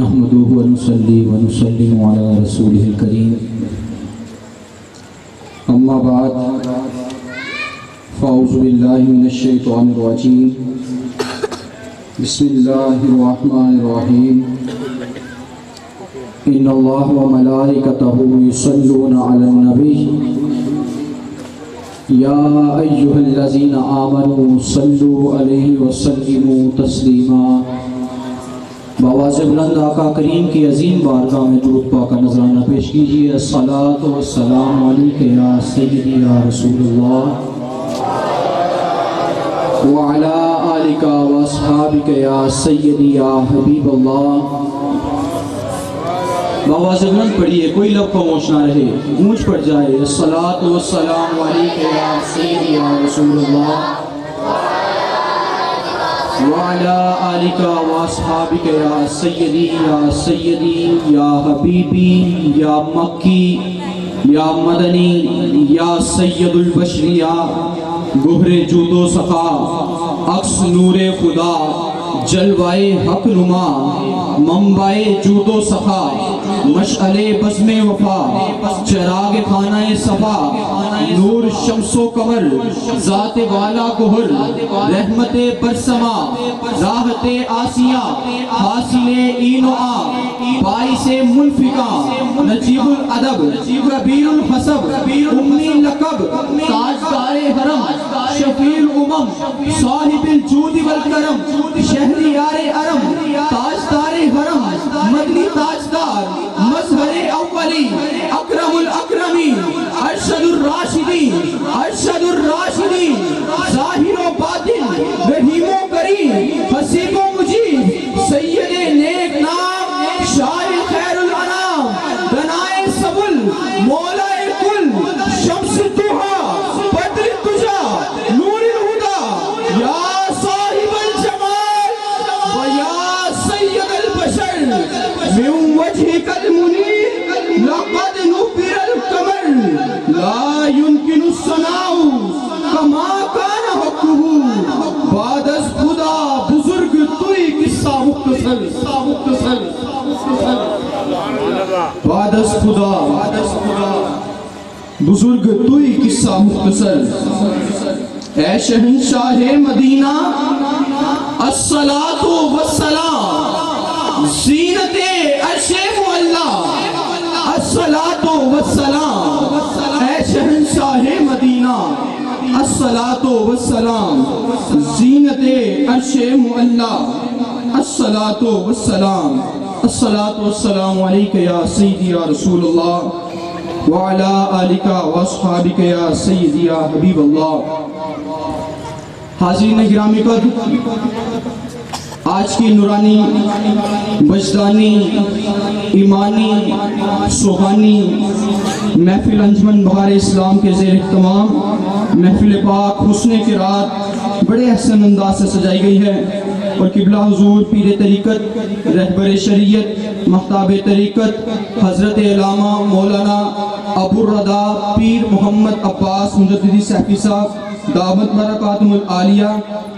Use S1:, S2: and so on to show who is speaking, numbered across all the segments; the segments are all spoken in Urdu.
S1: نحمده ونصلي ونسلم على رسوله الكريم اما بعد فاعوذ بالله من الشيطان الرجيم بسم الله الرحمن الرحيم ان الله وملائكته يصلون على النبي يا ايها الذين امنوا صلوا عليه وسلموا تسليما بآواز بلند آقا کریم کی عظیم بارگاہ میں درود پاک کا نذرانہ پیش کیجیے۔ الصلاۃ والسلام علیک یا سیدی یا رسول اللہ وعلی آلک واصحابک یا سیدی یا حبیب اللہ۔ بآواز بلند پڑھیے، کوئی لب خاموش نہ رہے، گونج پڑ جائے۔ الصلاۃ والسلام علیک یا سیدی یا رسول اللہ وعلی آلک واصحابک یا سیدی یا حبیبی یا مکی یا مدنی یا سید البشریہ، گہر جود و سخا، عکس نور خدا، جلوائے حق نما، منبع جود و سخا، مشعل بزم وفا، چراغ خانہ صفا، نور شمس و قمر، ذات والا گہر، رحمت برسما، راحت آسیہ، حاصل این و آ، باعث منفقہ، نجیب الادب، کبیر الحسب، امی لقب، تاجدار حرم، شفیع الامم، صاحب الجود والکرم، شہریار ارم، تاجدار حرم، مدنی تاجدار، مظہر اولی، اکرم الاکرمین، ارشد الراشدین، ارشد الراشدین، ظاہر و باطن، رحیم و کریم، حسیب و مجیب، سید نیک نام، شاعر خیر الانام، دنائے سبل، مولا کل، شمس توحا، بدر تجا، نور الہدا، یا صاحب الجمال و یا سید البشر، من وجهك المنیر لقد نبر القمر، لا يمكن الصناع کما کان حقه، بعد از خدا بزرگ توی قصہ مختصر، بعد از خدا بزرگ توی قصہ مختصر، اے شہنشاہ مدینہ الصلاۃ والسلام، زینت عرش معلا، الصلاۃ والسلام، اے شہنشاہ مدینہ الصلاۃ والسلام، زینت عرش معلا، الصلاۃ والسلام، الصلاۃ والسلام علیک یا سیدی یا رسول اللہ وعلی آلک واصحابک یا سیدی یا حبیب اللہ۔ حاضرین گرامی قدر، آج کی نورانی، وجدانی، ایمانی، سبحانی محفل انجمن بہار اسلام کے زیر اہتمام محفل پاک حسن قرات بڑے احسن انداز سے سجائی گئی ہے، اور قبلہ حضور پیر طریقت، رہبر شریعت، مختاب طریقت، حضرت علامہ مولانا ابو الردا پیر محمد عباس مجددی صاحبی صاحب دعوت برکاتہم العالیہ،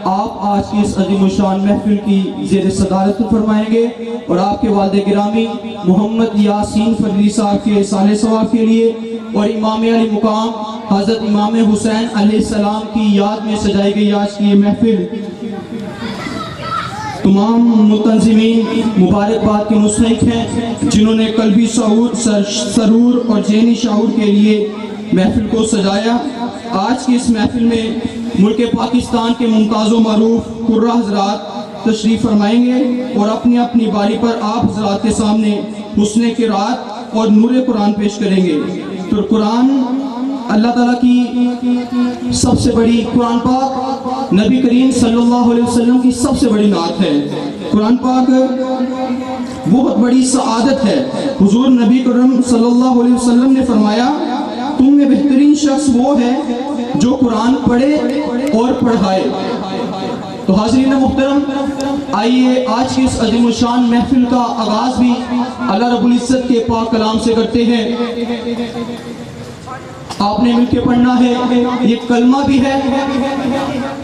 S1: آپ آج کی اس عظیم الشان محفل کی زیر صدارت فرمائیں گے، اور آپ کے والد گرامی محمد یاسین فضلی صاحب کے سال ثواب کے لیے اور امام علی مقام حضرت امام حسین علیہ السلام کی یاد میں سجائی گئی آج کی یہ محفل تمام متنظمین مبارکباد کے مستحق ہیں، جنہوں نے قلبی شعور، سرور اور ذہنی شعور کے لیے محفل کو سجایا۔ آج کی اس محفل میں ملک پاکستان کے ممتاز و معروف قرہ حضرات تشریف فرمائیں گے، اور اپنی اپنی باری پر آپ حضرات کے سامنے حسن قرات اور نور قرآن پیش کریں گے۔ تو قرآن اللہ تعالیٰ کی سب سے بڑی، قرآن پاک نبی کریم صلی اللہ علیہ وسلم کی سب سے بڑی نعت ہے۔ قرآن پاک بہت بڑی سعادت ہے۔ حضور نبی کریم صلی اللہ علیہ وسلم نے فرمایا، تم میں بہترین شخص وہ ہے جو قرآن پڑھے اور پڑھائے۔ تو حاضرین محترم، آئیے آج کی اس عظیم الشان محفل کا آغاز بھی اللہ رب العزت کے پاک کلام سے کرتے ہیں۔ آپ نے مل کے پڑھنا ہے. یہ کلمہ بھی ہے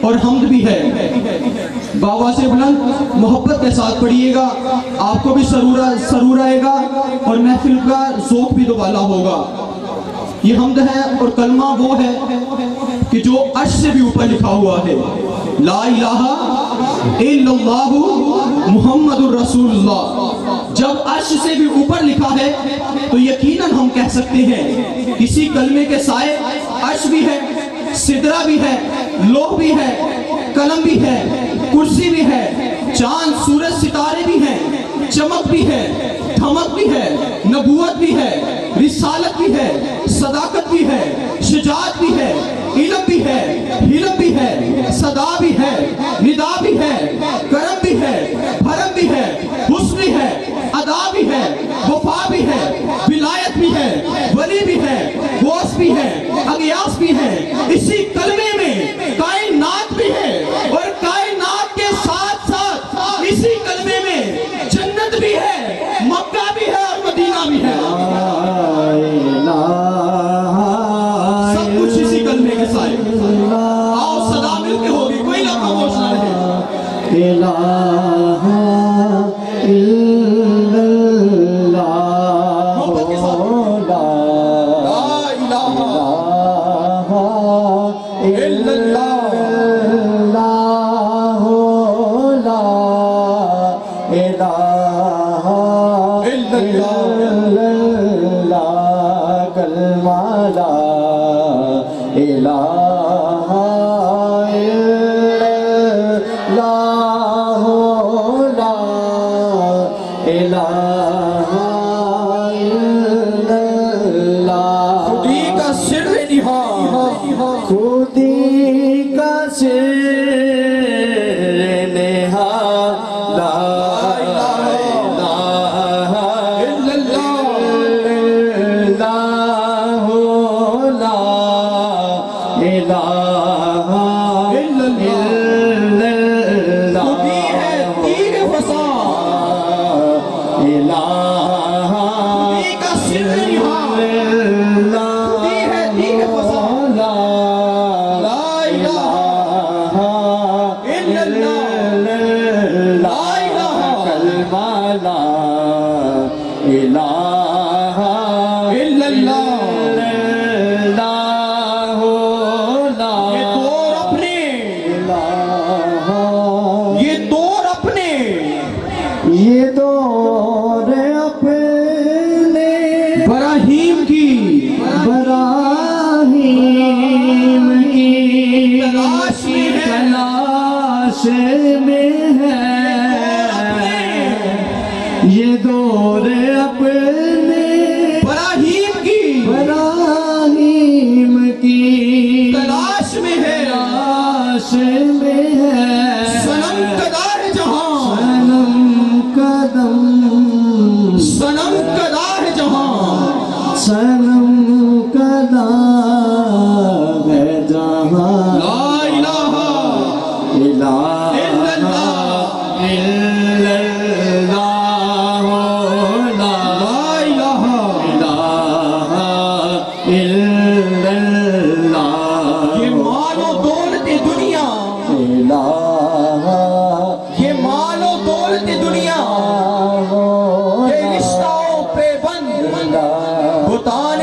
S1: اور حمد بھی ہے. بابا سے بلند محبت کے ساتھ پڑھیے گا, آپ کو بھی سرور آئے گا اور محفل کا ذوق بھی دوبالا ہوگا. یہ حمد ہے اور کلمہ وہ ہے کہ جو عرش سے بھی اوپر لکھا ہوا ہے, لا الہ الا اللہ محمد الرسول اللہ. جب عرش سے بھی اوپر لکھا ہے تو یقیناً ہم کہہ سکتے ہیں کسی کلمے کے سائے عرش بھی ہے, سدرہ بھی ہے, لوح بھی ہے, قلم بھی ہے, کرسی بھی ہے, چاند سورج ستارے بھی ہیں, چمک بھی ہے, دھمک بھی ہے, نبوت بھی ہے, رسالت بھی ہے, صداقت بھی ہے, شجاعت بھی ہے, علم بھی ہے, حلم بھی ہے, صدا بھی ہے, ندا بھی ہے, کرم بھی ہے, بھرم بھی ہے, حسن بھی ہے, ادا بھی ہے, وفا بھی ہے, ولایت بھی ہے, ولی بھی ہے, غوث بھی ہے, اغیاث بھی ہے. اسی کلمے میں کائنات بھی ہے اور کائنات کے ساتھ ساتھ اسی کلمے میں جنت بھی ہے, مکہ بھی ہے اور مدینہ بھی ہے. سب کچھ اسی کلمے کے سائے. آؤ صدا مل کے ہوگی, کوئی نہ خاموش نہ رہے. محبت کے ساتھ لا الہ الا اللہ
S2: لا الہ الا اللہ کلمہ لا الہ خودی کا سر نہا لا الہ الا اللہ لا الہ الا اللہ.
S1: خودی ہے تیر فسا, خودی کا سر نہا, خودی ہے تیر فسا,
S2: یہ دور اپنے
S1: براہیم کی تلاش
S2: میں ہے. یہ دور اپنے
S1: براہیم کی
S2: تلاش میں ہے.
S1: صنم کدا ہے جہاں, صنم کدا ہے جہاں,
S2: صنم کدا ہے جہاں.
S1: لا الہ الا اللہ
S2: الا اللہ
S1: لا الہ
S2: الا اللہ.
S1: یہ مال و دولت دنیا, یہ مال و دولت دنیا, یہ رشتوں پہ بند بتانے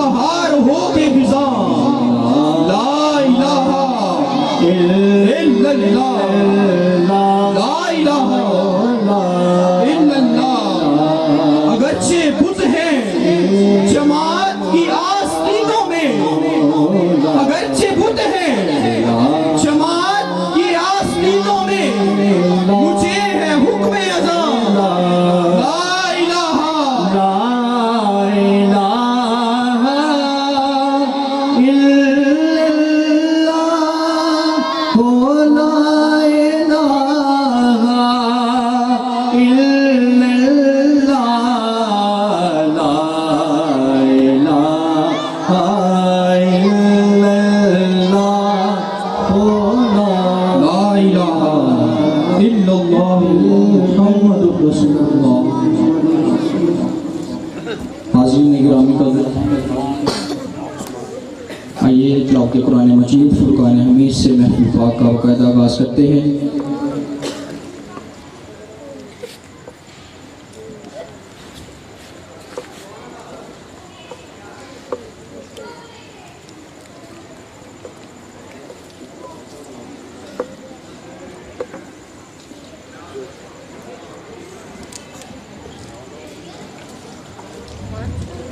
S1: بہار ہو کے خزاں لا الہ الا اللہ لا الہ الا اللہ اگرچہ بت ہیں جماعت کی آستینوں میں اگرچہ بت ہیں جماعت کی آستینوں میں مجھے ہے حکم اذاں لا الہ حاضرین گرامی قدر، آئیے تلاوت قرآن مجید فرقان حمید سے محفل پاک کا باقاعدہ آغاز کرتے ہیں۔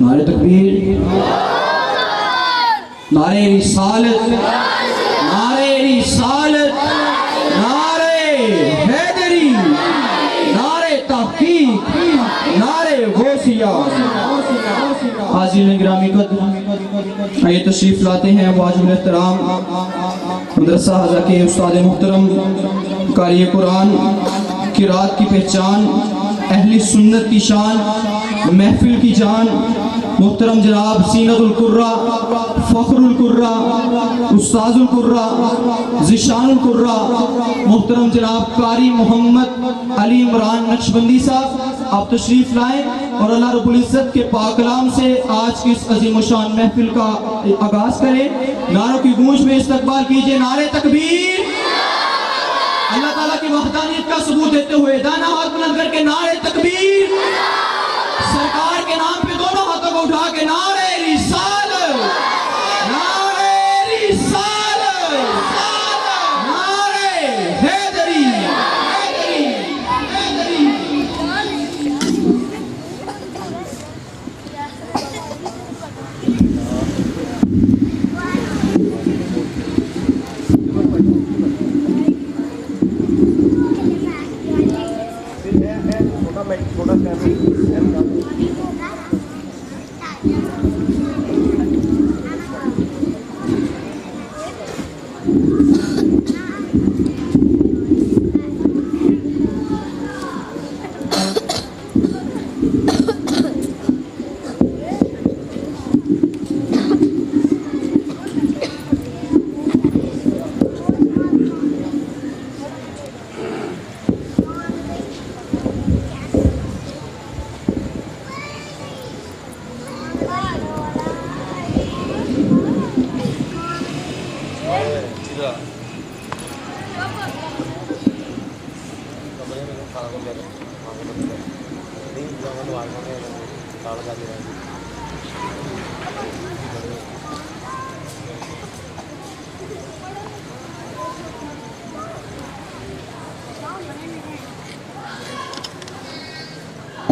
S1: نعرہ تکبیر، نعرہ رسالت، نعرہ رسالت، نعرہ حیدری، نعرہ تحقیق، نعرہ غوثیہ۔ حاضرین گرامی قدر، آئیے تشریف لاتے ہیں واجب الاحترام مدرسہ حضرہ کے استاد محترم قاری قرآن، قرات کی پہچان، اہل سنت کی شان، محفل کی جان، محترم جناب زینت القرہ، فخر القرہ، استاذ القرہ، ذیشان القرہ، محترم جناب قاری محمد علی عمران نقشبندی صاحب، آپ تشریف لائیں اور اللہ رب العزت کے پاک کلام سے آج کی اس عظیم الشان محفل کا آغاز کریں۔ نعروں کی گونج میں استقبال کیجئے نعرہ تکبیر، اللہ تعالیٰ کی وحدانیت کا ثبوت دیتے ہوئے دانا ہاتھ بلند کر کے نعرہ تکبیر، سرکار کے نام پہ دونوں ہاتھوں کو اٹھا کے نعرہ رسالت، نعرہ رسالت، نعرہ حیدری، حیدری۔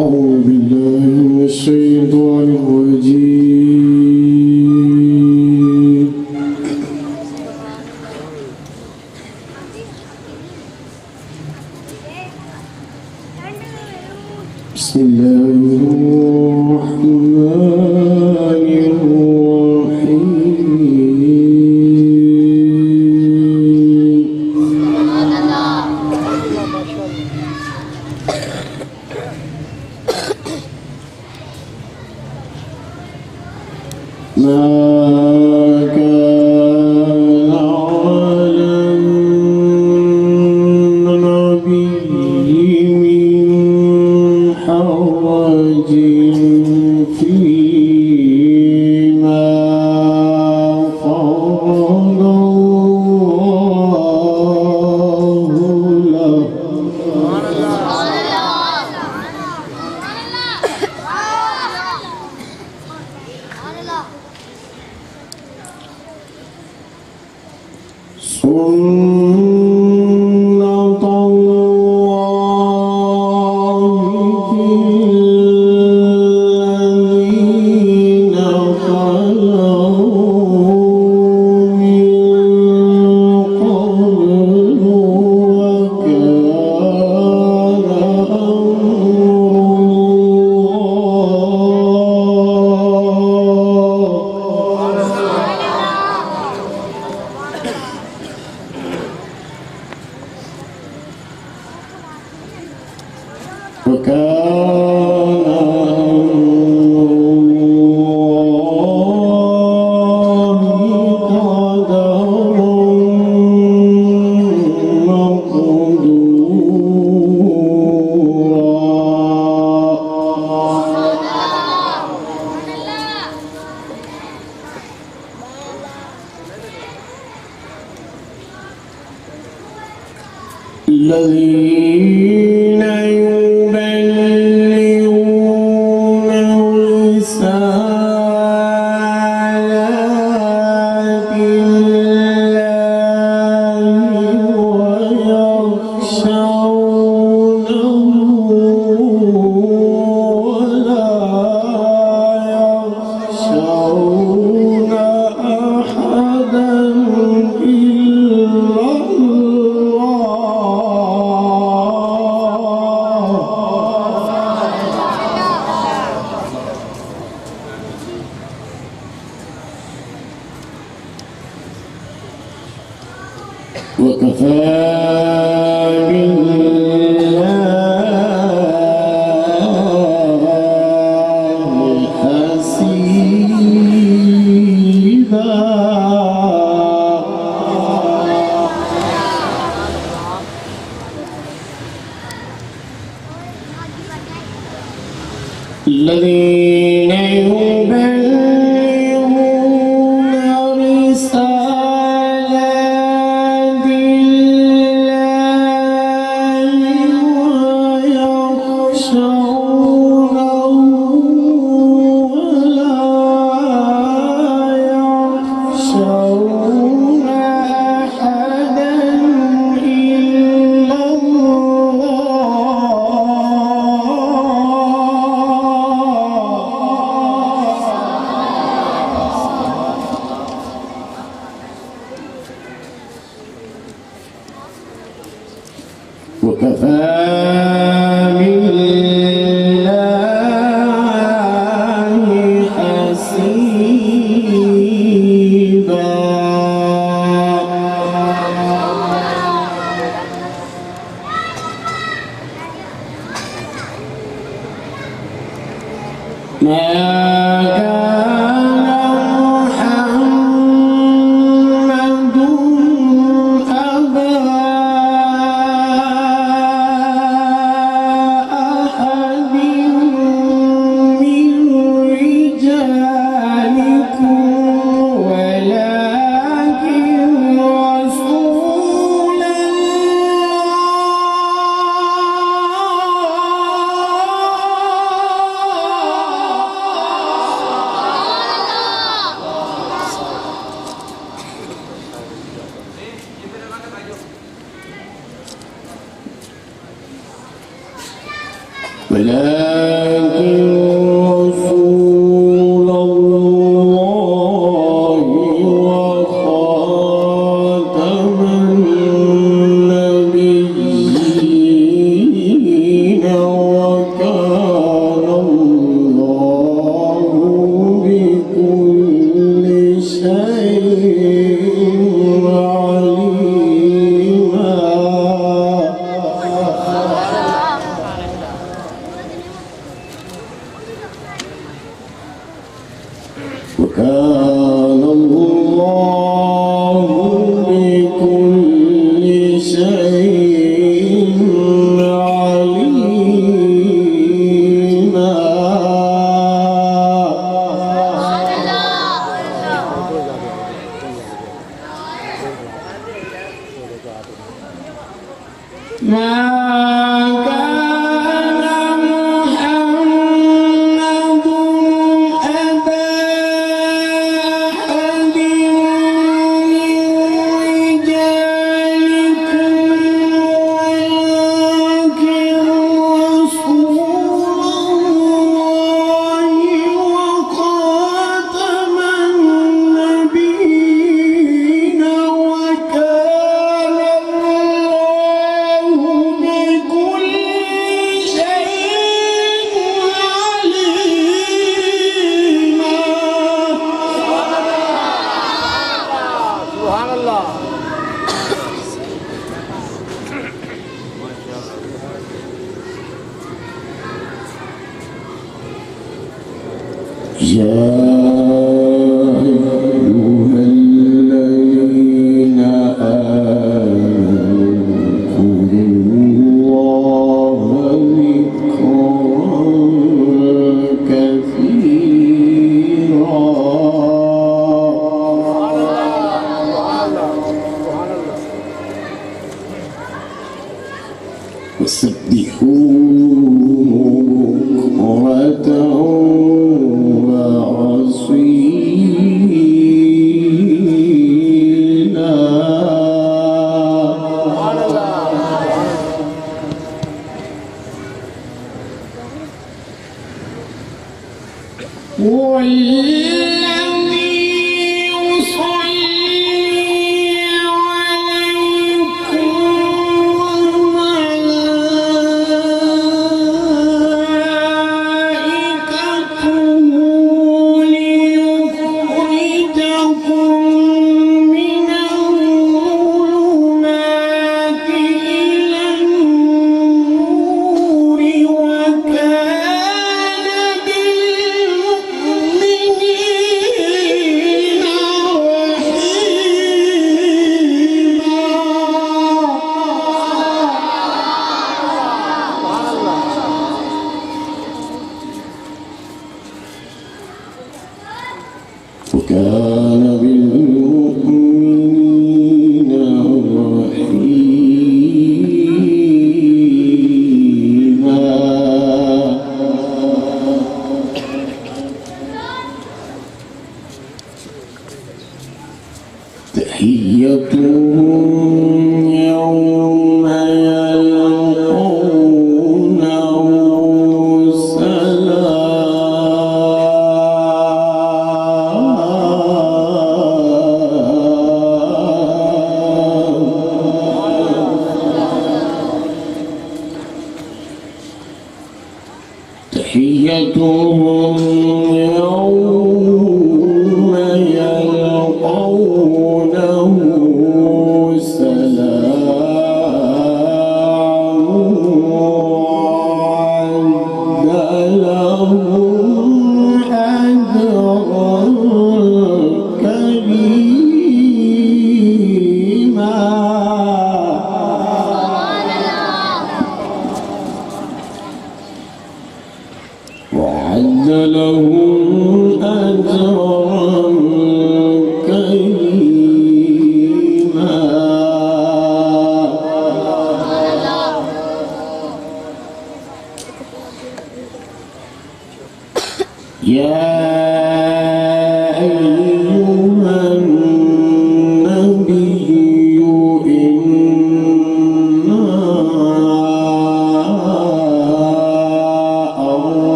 S3: أعوذ بالله من الشيطان الرجيم بسم الله الرحمن الرحيم ما كان على النبي من حرج فيما فرض الله له سنة الله في الذين خلوا من قبل وكان الذين يبلغون رسالات الله ويخشونه ولا يخشون أحدا إلا وكفى بالله حسيبا الذين يبلغون رسالات الله ويخشونه ولا يخشون أحدا إلا وكفى بالله حسيبا ما كان محمد أبا أحد من رجالكم ولكن رسول الله وخاتم النبيين وكان الله بكل شيء عليما وكان الله بكل شيء عليما ما كان محمد أبا أحد من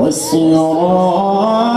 S3: والسراج